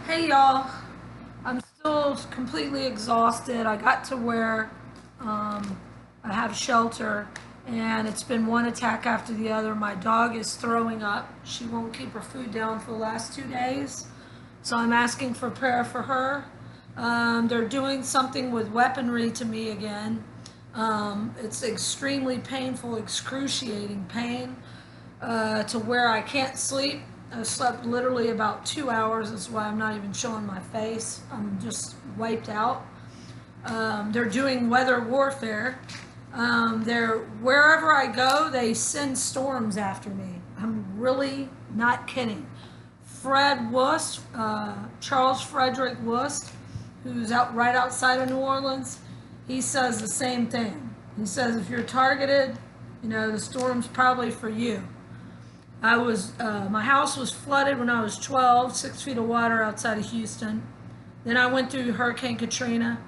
Hey y'all, I'm still completely exhausted. I got to where I have shelter and it's been one attack after the other. My dog is throwing up. She won't keep her food down for the last 2 days. So I'm asking for prayer for her. They're doing something with weaponry to me again. It's extremely painful, excruciating pain to where I can't sleep. I slept literally about 2 hours. That's why I'm not even showing my face. I'm just wiped out. They're doing weather warfare. They're wherever I go, they send storms after me. I'm really not kidding. Fred Wust, Charles Frederick Wust, who's out right outside of New Orleans, he says the same thing. He says if you're targeted, the storm's probably for you. My house was flooded when I was 12, 6 feet of water outside of Houston. Then I went through Hurricane Katrina.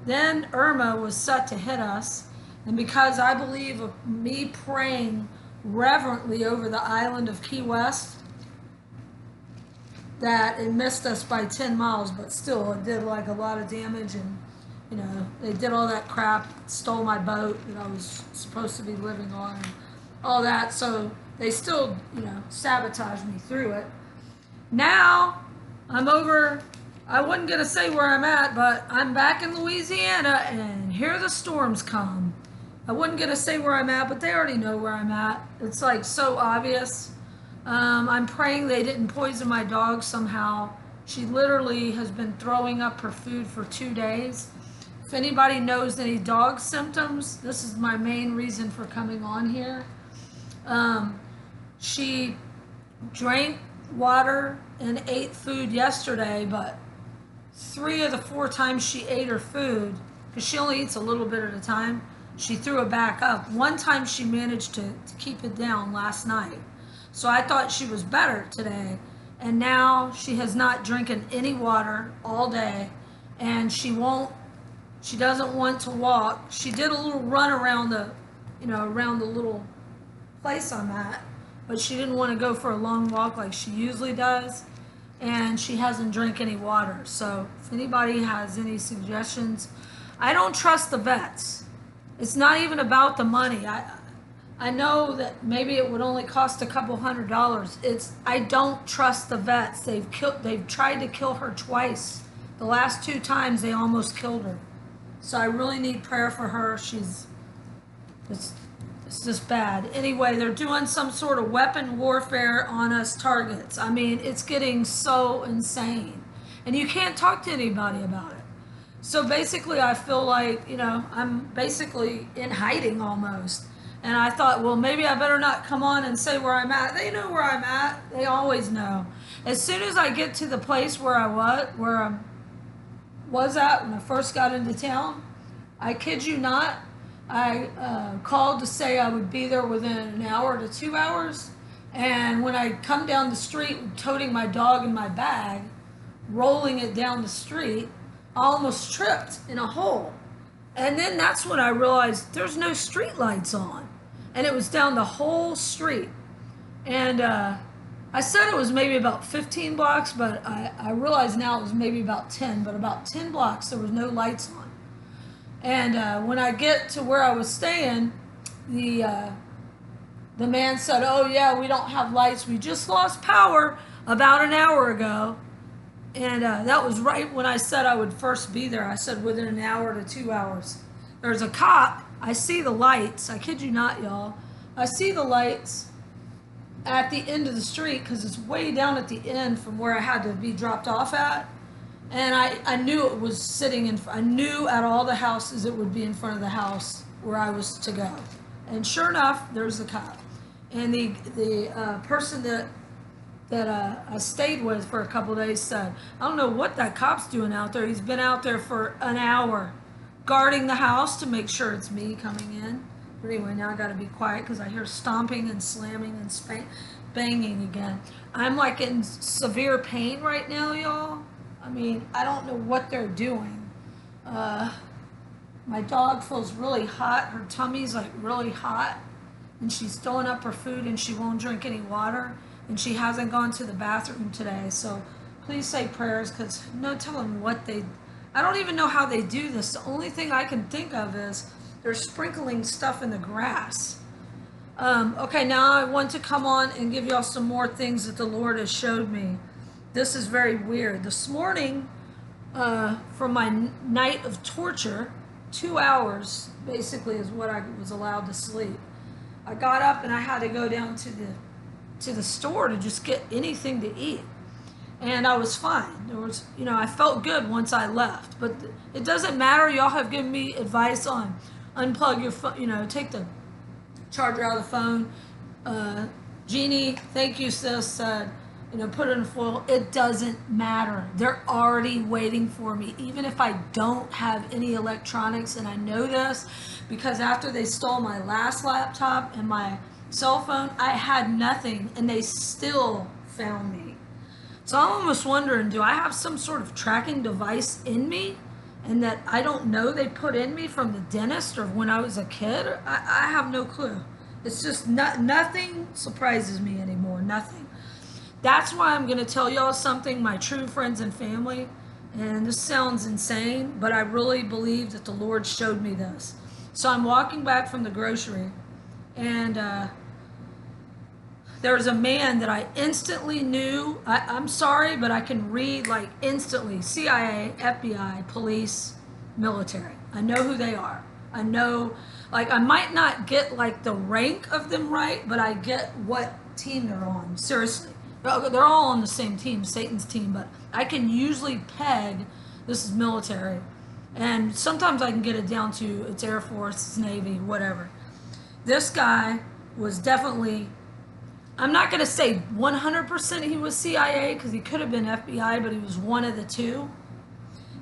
Then Irma was set to hit us. And because I believe of me praying reverently over the island of Key West, that it missed us by 10 miles, but still it did like a lot of damage. And, they did all that crap, stole my boat that I was supposed to be living on, and all that. So they still, sabotaged me through it. Now I'm over, I wasn't going to say where I'm at, but I'm back in Louisiana and here the storms come. I wasn't going to say where I'm at, but they already know where I'm at. It's like so obvious. I'm praying they didn't poison my dog somehow. She literally has been throwing up her food for 2 days. If anybody knows any dog symptoms, this is my main reason for coming on here. She drank water and ate food yesterday, but 3 of the 4 times she ate her food, because she only eats a little bit at a time, she threw it back up. One time she managed to keep it down last night. So I thought she was better today. And now she has not drinking any water all day, and she doesn't want to walk. She did a little run around around the little place I'm at, but she didn't want to go for a long walk like she usually does, and she hasn't drank any water. So if anybody has any suggestions, I don't trust the vets. It's not even about the money. I know that maybe it would only cost a couple $100s. I don't trust the vets. They've tried to kill her twice. The last 2 times they almost killed her. So I really need prayer for her. It's just bad. Anyway, they're doing some sort of weapon warfare on us targets. I mean, it's getting so insane. And you can't talk to anybody about it. So basically, I feel like, I'm basically in hiding almost. And I thought, well, maybe I better not come on and say where I'm at. They know where I'm at. They always know. As soon as I get to the place where I was at when I first got into town, I kid you not, I called to say I would be there within an hour to 2 hours. And when I come down the street toting my dog in my bag, rolling it down the street, I almost tripped in a hole. And then that's when I realized there's no street lights on. And it was down the whole street. And I said it was maybe about 15 blocks, but I realize now it was maybe about 10. But about 10 blocks, there was no lights on. And when I get to where I was staying, the man said, "Oh yeah, we don't have lights. We just lost power about an hour ago." And that was right when I said I would first be there. I said within an hour to 2 hours. There's a cop. I see the lights. I kid you not, y'all. I see the lights at the end of the street because it's way down at the end from where I had to be dropped off at. And I knew it was I knew at all the houses it would be in front of the house where I was to go. And sure enough, there's the cop. And the person that I stayed with for a couple of days said, "I don't know what that cop's doing out there. He's been out there for an hour guarding the house to make sure it's me coming in." But anyway, now I got to be quiet because I hear stomping and slamming and banging again. I'm like in severe pain right now, y'all. I mean, I don't know what they're doing. My dog feels really hot. Her tummy's like really hot. And she's throwing up her food and she won't drink any water. and she hasn't gone to the bathroom today. So please say prayers, because no telling what I don't even know how they do this. The only thing I can think of is they're sprinkling stuff in the grass. Okay, now I want to come on and give y'all some more things that the Lord has showed me. This is very weird. This morning, from my night of torture, 2 hours basically is what I was allowed to sleep. I got up and I had to go down to the store to just get anything to eat. And I was fine. There was, I felt good once I left. But it doesn't matter. Y'all have given me advice on unplug your phone, take the charger out of the phone. Jeannie, thank you, sis, said, put it in foil. It doesn't matter. They're already waiting for me. Even if I don't have any electronics, and I know this because after they stole my last laptop and my cell phone, I had nothing, and they still found me. So I'm almost wondering, do I have some sort of tracking device in me and that I don't know they put in me from the dentist or when I was a kid? I have no clue. It's just nothing surprises me anymore, nothing. That's why I'm going to tell y'all something, my true friends and family, and this sounds insane, but I really believe that the Lord showed me this. So I'm walking back from the grocery, and there was a man that I instantly knew. I'm sorry, but I can read like instantly. CIA, FBI, police, military. I know who they are. I know, like, I might not get like the rank of them right, but I get what team they're on. Seriously. They're all on the same team, Satan's team, but I can usually peg, this is military, and sometimes I can get it down to it's Air Force, it's Navy, whatever. This guy was definitely, I'm not going to say 100% he was CIA, because he could have been FBI, but he was one of the two.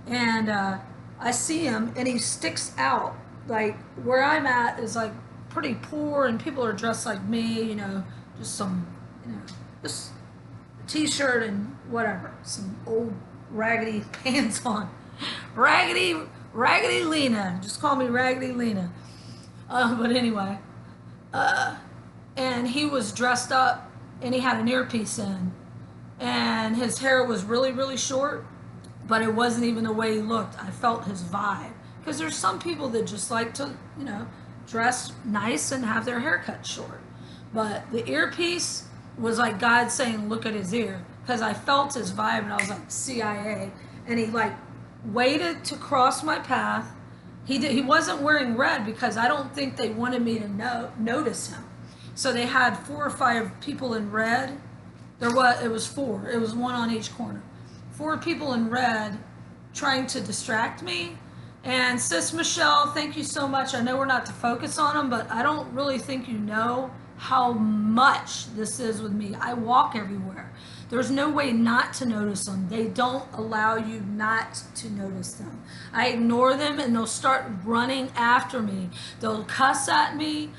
And I see him, and he sticks out. Like, where I'm at is like pretty poor, and people are dressed like me, just some, just t-shirt and whatever, some old raggedy pants on, raggedy Lena, just call me Raggedy Lena. But anyway, and he was dressed up, and he had an earpiece in, and his hair was really, really short, but it wasn't even the way he looked. I felt his vibe, because there's some people that just like to, dress nice and have their hair cut short, but the earpiece was like God saying, look at his ear, because I felt his vibe, and I was like, CIA. And he like waited to cross my path. He wasn't wearing red, because I don't think they wanted me to notice him. So they had 4 or 5 people in red. It was 4. It was 1 on each corner. 4 people in red trying to distract me. And Sis Michelle, thank you so much. I know we're not to focus on them, but I don't really think you know how much this is with me. I walk everywhere. There's no way not to notice them. They don't allow you not to notice them. I ignore them, and they'll start running after me. They'll cuss at me.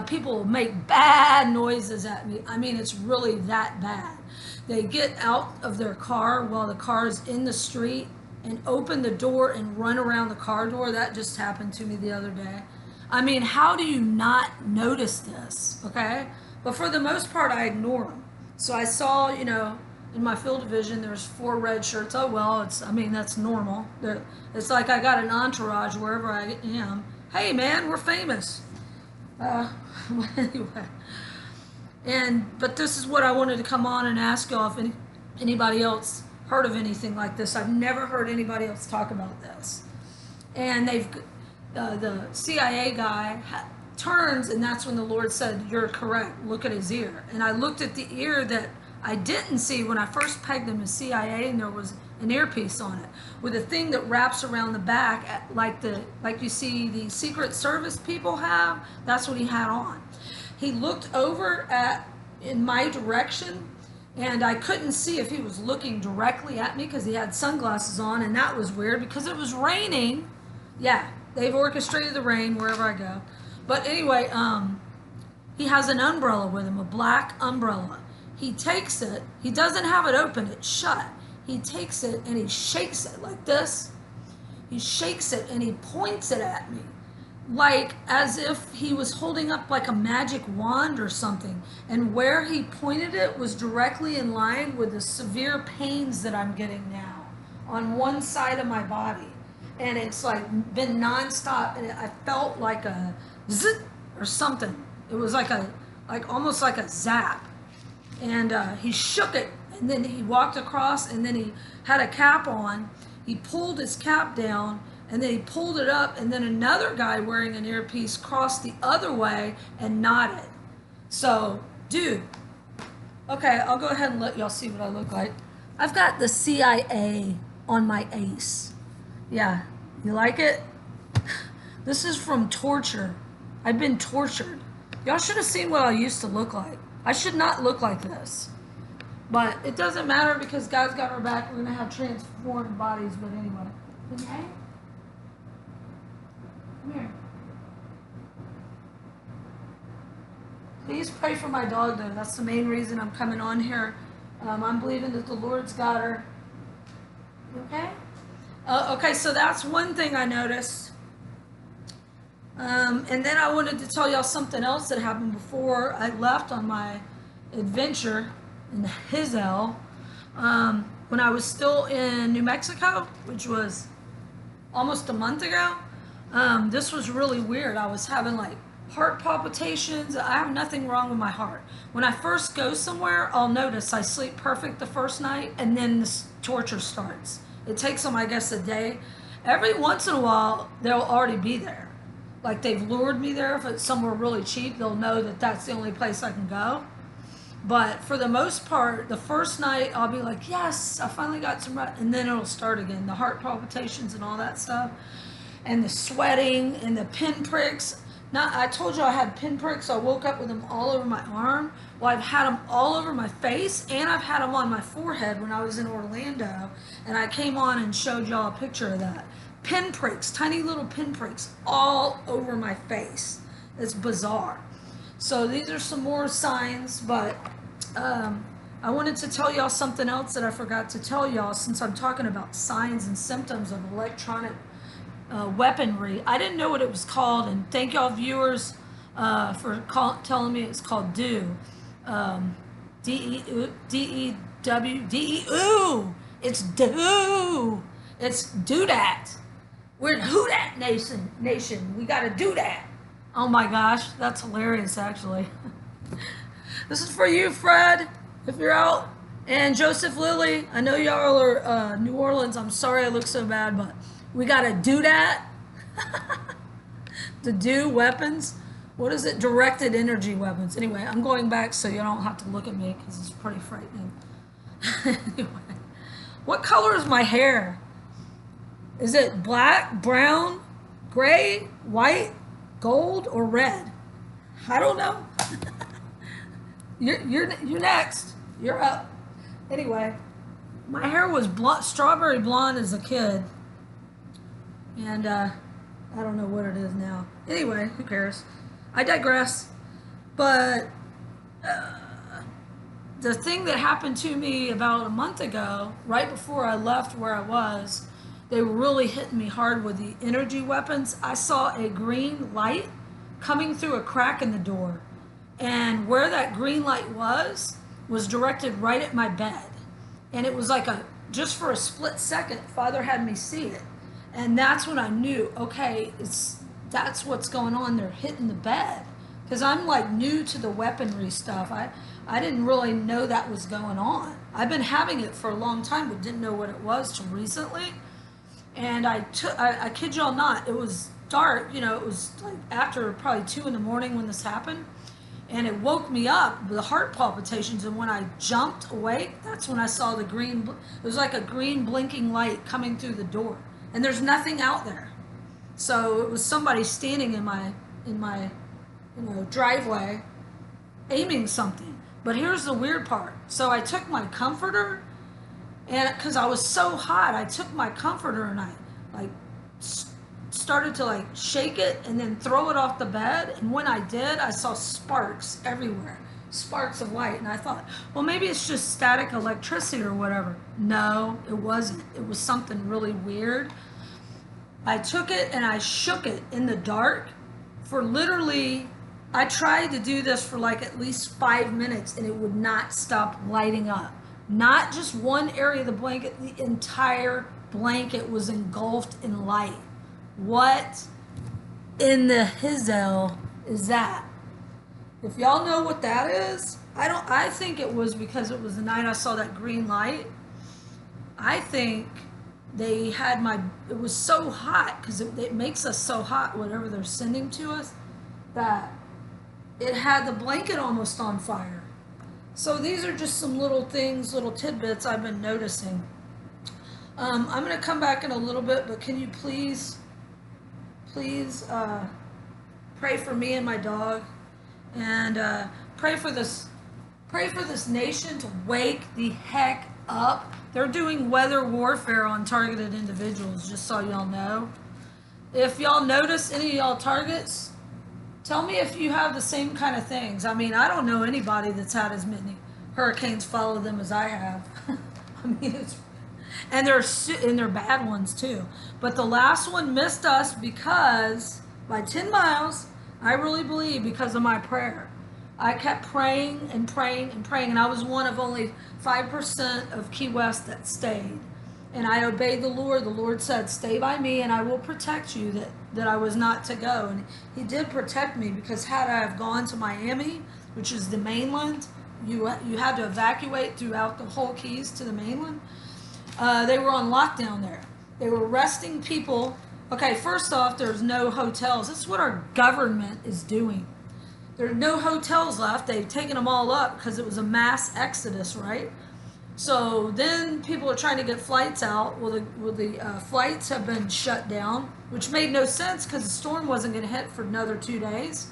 People will make bad noises at me. I mean, it's really that bad. They get out of their car while the car is in the street and open the door and run around the car door. That just happened to me the other day. I mean, how do you not notice this, okay? But for the most part, I ignore them. So I saw, in my field division, there's 4 red shirts. Oh, well, that's normal. It's like I got an entourage wherever I am. Hey, man, we're famous. Anyway. But this is what I wanted to come on and ask y'all if anybody else heard of anything like this. I've never heard anybody else talk about this. And the CIA guy turns, and that's when the Lord said, you're correct, look at his ear. And I looked at the ear that I didn't see when I first pegged him as CIA, and there was an earpiece on it with a thing that wraps around the back, like you see the Secret Service people have. That's what he had on. He looked over in my direction, and I couldn't see if he was looking directly at me because he had sunglasses on, and that was weird because it was raining. Yeah, they've orchestrated the rain wherever I go. But anyway, he has an umbrella with him, a black umbrella. He takes it. He doesn't have it open. It's shut. He takes it and he shakes it like this. He shakes it and he points it at me. like as if he was holding up like a magic wand or something, and where he pointed it was directly in line with the severe pains that I'm getting now on one side of my body, and it's like been nonstop, and I felt like a zit or something. It was like almost like a zap, and he shook it, and then he walked across, and then he had a cap on. He pulled his cap down, and then he pulled it up, and then another guy wearing an earpiece crossed the other way and nodded. So, dude, okay, I'll go ahead and let y'all see what I look like. I've got the CIA on my ace. Yeah, you like it? This is from torture. I've been tortured. Y'all should have seen what I used to look like. I should not look like this. But it doesn't matter because God's got our back. We're going to have transformed bodies, but anyway. Okay? Come here. Please pray for my dog, though. That's the main reason I'm coming on here. I'm believing that the Lord's got her. Okay? Okay, so that's one thing I noticed. And then I wanted to tell y'all something else that happened before I left on my adventure in Hizell. When I was still in New Mexico, which was almost a month ago, this was really weird. I was having like heart palpitations. I have nothing wrong with my heart. When I first go somewhere, I'll notice I sleep perfect the first night, and then this torture starts. It takes them, I guess, a day. Every once in a while, they'll already be there. Like they've lured me there. If it's somewhere really cheap, they'll know that that's the only place I can go. But for the most part, the first night, I'll be like, yes, I finally got some rest. And then it'll start again. The heart palpitations and all that stuff. And the sweating and the pinpricks. Now, I told you I had pinpricks. I woke up with them all over my arm. Well, I've had them all over my face, and I've had them on my forehead when I was in Orlando. And I came on and showed y'all a picture of that. Pinpricks, tiny little pinpricks all over my face. It's bizarre. So these are some more signs, but I wanted to tell y'all something else that I forgot to tell y'all since I'm talking about signs and symptoms of electronic weaponry. I didn't know what it was called, and thank y'all viewers for telling me it's called D.E.W. D.E.W. It's do. It's do that. We're in Who Dat Nation. We gotta do that. Oh my gosh, that's hilarious, actually. This is for you, Fred, if you're out. And Joseph Lilly, I know y'all are New Orleans. I'm sorry I look so bad, but we gotta do that. To do weapons. What is it? Directed energy weapons. Anyway, I'm going back so you don't have to look at me because it's pretty frightening. Anyway, what color is my hair? Is it black, brown, gray, white, gold, or red? I don't know. You're next. You're up. Anyway, my hair was strawberry blonde as a kid, and I don't know what it is now. Anyway, who cares? I digress. But the thing that happened to me about a month ago, right before I left where I was, they were really hitting me hard with the energy weapons. I saw a green light coming through a crack in the door. And where that green light was directed right at my bed. And it was like just for a split second, Father had me see it. And that's when I knew, okay, that's what's going on. They're hitting the bed. Because I'm like new to the weaponry stuff. I didn't really know that was going on. I've been having it for a long time, but didn't know what it was till recently. And I kid y'all not, it was dark, it was like after probably 2 in the morning when this happened. And it woke me up with the heart palpitations. And when I jumped awake, that's when I saw the green, it was like a green blinking light coming through the door. And there's nothing out there. So it was somebody standing in my driveway aiming something. But here's the weird part. So I took my comforter, and because I was so hot, I took my comforter and I started to shake it and then throw it off the bed. And when I did, I saw sparks everywhere, sparks of light. And I thought, well, maybe it's just static electricity or whatever. No, it wasn't. It was something really weird. I took it and I shook it in the dark, for literally, I tried to do this for like at least 5 minutes and it would not stop lighting up. Not just one area of the blanket, the entire blanket was engulfed in light. What in the hell is that? If y'all know what that is, I think it was because it was the night I saw that green light. I think they had it was so hot, because it makes us so hot, whatever they're sending to us, that it had the blanket almost on fire. So these are just some little things, little tidbits I've been noticing. I'm going to come back in a little bit, but can you please pray for me and my dog, and pray for this nation to wake the heck up. They're doing weather warfare on targeted individuals, just so y'all know. If y'all notice any of y'all targets, tell me if you have the same kind of things. I mean, I don't know anybody that's had as many hurricanes follow them as I have. I mean, and they're bad ones too. But the last one missed us because, by 10 miles, I really believe because of my prayer. I kept praying and praying and praying, and I was one of only 5% of Key West that stayed. And I obeyed the Lord. The Lord said, stay by me and I will protect you, that I was not to go. And he did protect me, because had I have gone to Miami, which is the mainland, you had to evacuate throughout the whole Keys to the mainland. They were on lockdown there. They were arresting people. Okay, first off, there's no hotels. This is what our government is doing. There are no hotels left. They've taken them all up because it was a mass exodus, right? So then people are trying to get flights out. Well, the flights have been shut down, which made no sense because the storm wasn't going to hit for another 2 days.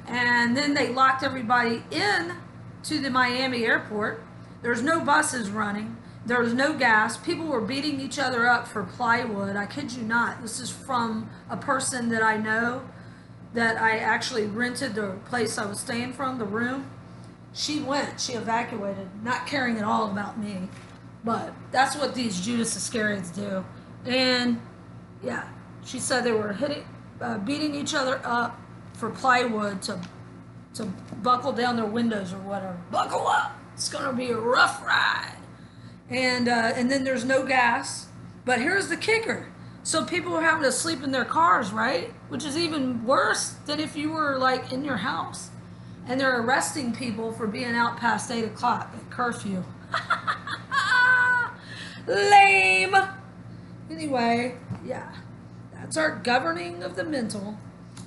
And then they locked everybody in to the Miami airport. There's no buses running. There was no gas. People were beating each other up for plywood. I kid you not. This is from a person that I know, that I actually rented the place I was staying from, the room. She evacuated, not caring at all about me. But that's what these Judas Iscariots do. And yeah, she said they were beating each other up for plywood to buckle down their windows or whatever. Buckle up. It's going to be a rough ride. And then there's no gas. But here's the kicker. So people were having to sleep in their cars, right? Which is even worse than if you were like in your house. And they're arresting people for being out past 8 o'clock at curfew. Lame. Anyway, yeah. That's our governing of the mental.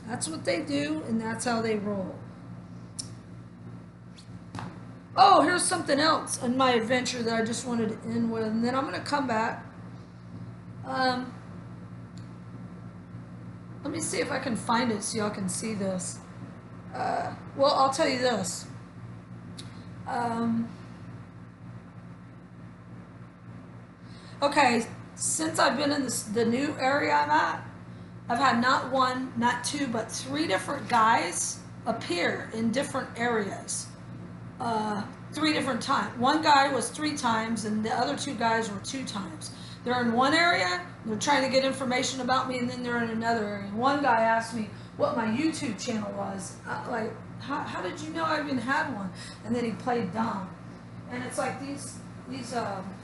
That's what they do, and that's how they roll. Oh, here's something else in my adventure that I just wanted to end with, and then I'm going to come back. Let me see if I can find it so y'all can see this. Well, I'll tell you this. Okay, since I've been in the new area I'm at, I've had not one, not two, but 3 different guys appear in different areas. 3 different times. One guy was 3 times, and the other 2 guys were 2 times. They're in one area, they're trying to get information about me, and then they're in another area. And one guy asked me what my YouTube channel was. Like, how did you know I even had one? And then he played dumb. And it's like these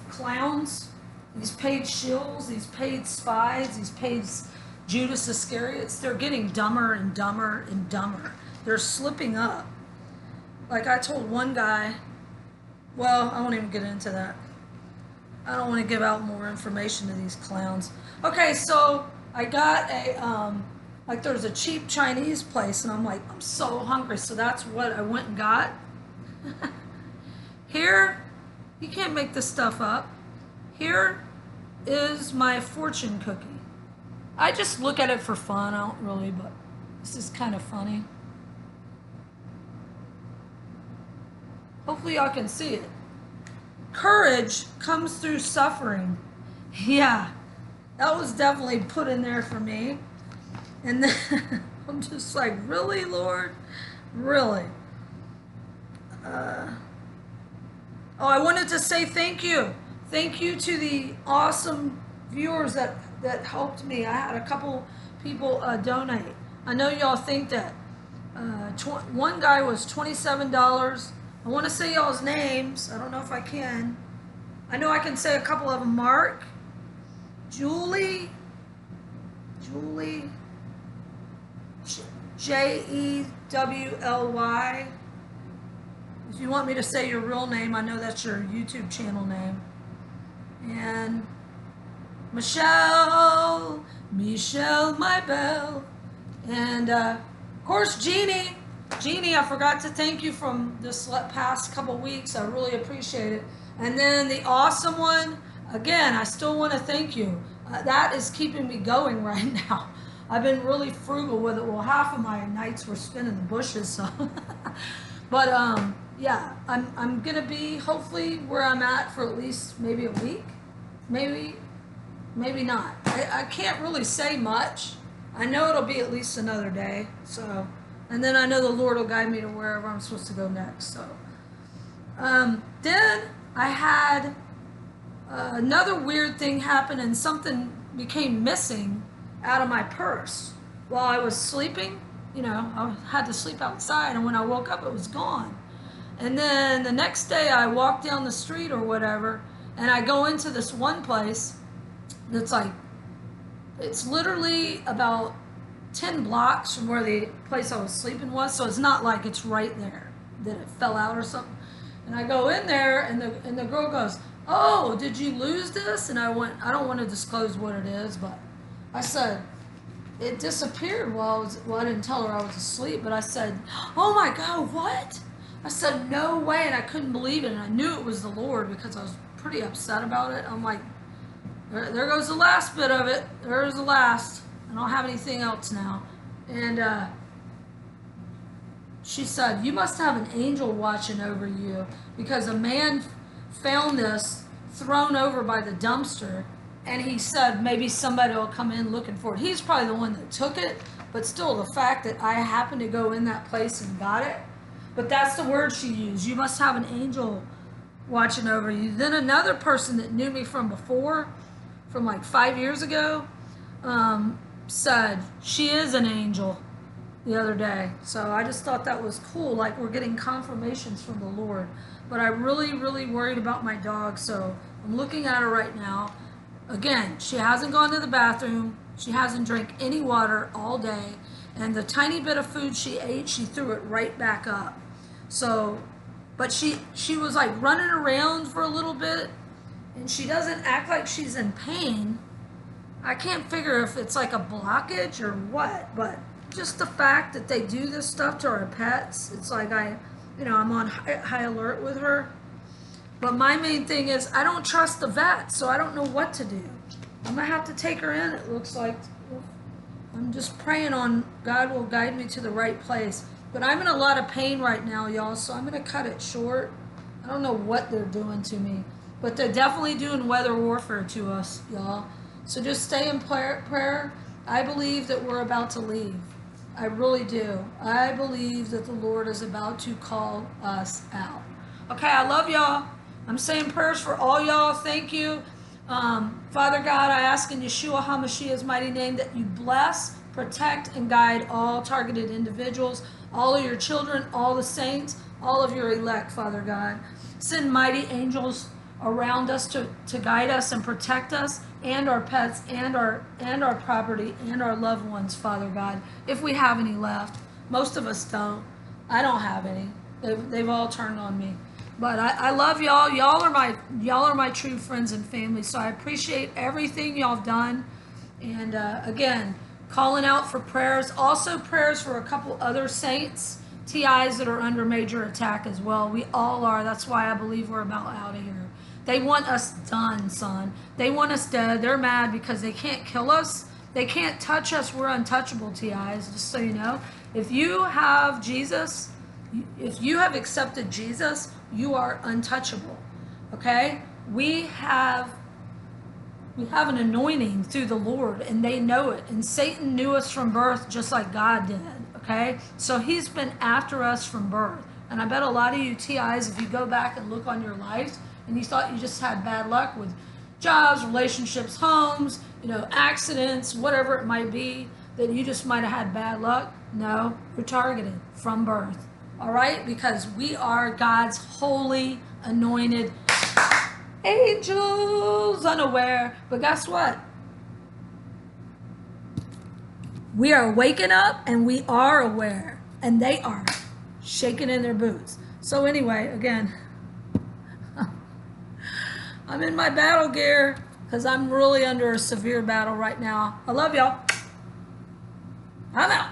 clowns, these paid shills, these paid spies, these paid Judas Iscariots, they're getting dumber and dumber and dumber. They're slipping up. Like I told one guy, well, I won't even get into that. I don't want to give out more information to these clowns. Okay, so I got like there's a cheap Chinese place, and I'm like, I'm so hungry. So that's what I went and got. Here, you can't make this stuff up. Here is my fortune cookie. I just look at it for fun. I don't really, but this is kind of funny. Hopefully y'all can see it. Courage comes through suffering. Yeah, that was definitely put in there for me. And then I'm just like, really, Lord? Really? Oh, I wanted to say thank you. Thank you to the awesome viewers that helped me. I had a couple people donate. I know y'all think that one guy was $27. I want to say y'all's names. I don't know if I can. I know I can say a couple of them. Mark, Julie, J-E-W-L-Y. If you want me to say your real name, I know that's your YouTube channel name. And Michelle, my belle. And of course, Jeannie, I forgot to thank you from this past couple weeks. I really appreciate it. And then the awesome one, again, I still want to thank you. That is keeping me going right now. I've been really frugal with it. Well, half of my nights were spent in the bushes, so. But yeah, I'm gonna be hopefully where I'm at for at least maybe a week, maybe not. I can't really say much. I know it'll be at least another day. So, and then I know the Lord will guide me to wherever I'm supposed to go next. So, then I had another weird thing happen, and something became missing out of my purse while I was sleeping. You know, I had to sleep outside, and when I woke up, it was gone. And then the next day, I walked down the street or whatever, and I go into this one place that's like, it's literally about 10 blocks from where the place I was sleeping was, so it's not like it's right there that it fell out or something. And I go in there, and the girl goes, "Oh, did you lose this?" And I went, I don't want to disclose what it is, but I said, it disappeared while I didn't tell her I was asleep, but I said, "Oh my God, what?" I said, "No way," and I couldn't believe it, and I knew it was the Lord because I was pretty upset about it. I'm like, there goes the last bit of it. There's the last. I don't have anything else now. And she said, "You must have an angel watching over you, because a man found this thrown over by the dumpster, and he said maybe somebody will come in looking for it." He's probably the one that took it, but still the fact that I happened to go in that place and got it. But that's the word she used. You must have an angel watching over you. Then another person that knew me from before, from like 5 years ago, said she is an angel the other day. So I just thought that was cool. Like, we're getting confirmations from the Lord. But I really worried about my dog. So I'm looking at her right now. Again, she hasn't gone to the bathroom. She hasn't drank any water all day. And the tiny bit of food she ate, she threw it right back up. So, but she was like running around for a little bit, and she doesn't act like she's in pain. I can't figure if it's like a blockage or what, but just the fact that they do this stuff to our pets, it's like I'm on high alert with her. But my main thing is I don't trust the vet, so I don't know what to do. I'm gonna have to take her in, it looks like. I'm just praying on God will guide me to the right place. But I'm in a lot of pain right now, y'all, so I'm going to cut it short. I don't know what they're doing to me, but they're definitely doing weather warfare to us, y'all. So just stay in prayer. I believe that we're about to leave. I really do. I believe that the Lord is about to call us out. Okay, I love y'all. I'm saying prayers for all y'all. Thank you. Father God, I ask in Yeshua HaMashiach's mighty name that you bless, protect, and guide all targeted individuals, all of your children, all the saints, all of your elect, Father God. Send mighty angels around us to guide us and protect us and our pets and our property and our loved ones, Father God, if we have any left. Most of us don't. I don't have any. They've all turned on me. But I love y'all. Y'all are my true friends and family. So I appreciate everything y'all have done. And again, calling out for prayers. Also prayers for a couple other saints, TIs that are under major attack as well. We all are. That's why I believe we're about out of here. They want us done, son. They want us dead. They're mad because they can't kill us. They can't touch us. We're untouchable, TIs, just so you know. If you have Jesus, if you have accepted Jesus, you are untouchable, okay? We have an anointing through the Lord, and they know it. And Satan knew us from birth just like God did, okay? So he's been after us from birth. And I bet a lot of you TIs, if you go back and look on your lives, and you thought you just had bad luck with jobs, relationships, homes, accidents, whatever it might be, that you just might have had bad luck. No, you're targeted from birth. All right? Because we are God's holy, anointed angels, unaware. But guess what? We are waking up and we are aware. And they are shaking in their boots. So anyway, again, I'm in my battle gear because I'm really under a severe battle right now. I love y'all. I'm out.